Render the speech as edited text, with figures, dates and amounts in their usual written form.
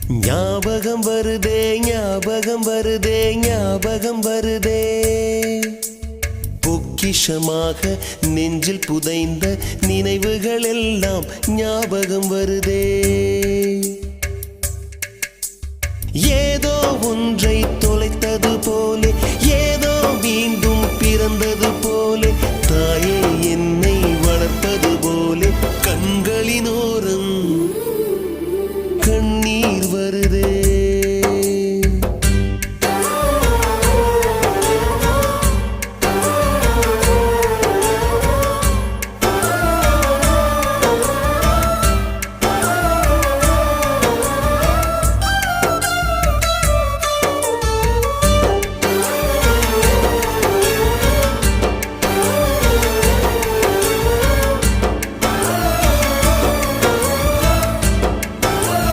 ஞாபகம் வருதே ஞாபகம் வருதே ஞாபகம் வருதே பொக்கிஷமாக நெஞ்சில் புதைந்த நினைவுகள் எல்லாம் ஞாபகம் வருதே ஏதோ ஒன்றை தொலைத்தது போலே ஏதோ மீண்டும் பிறந்தது போலே தாயே என்னை வளர்ப்பது போலே கண்களினோரம் கண்ணீர் வரு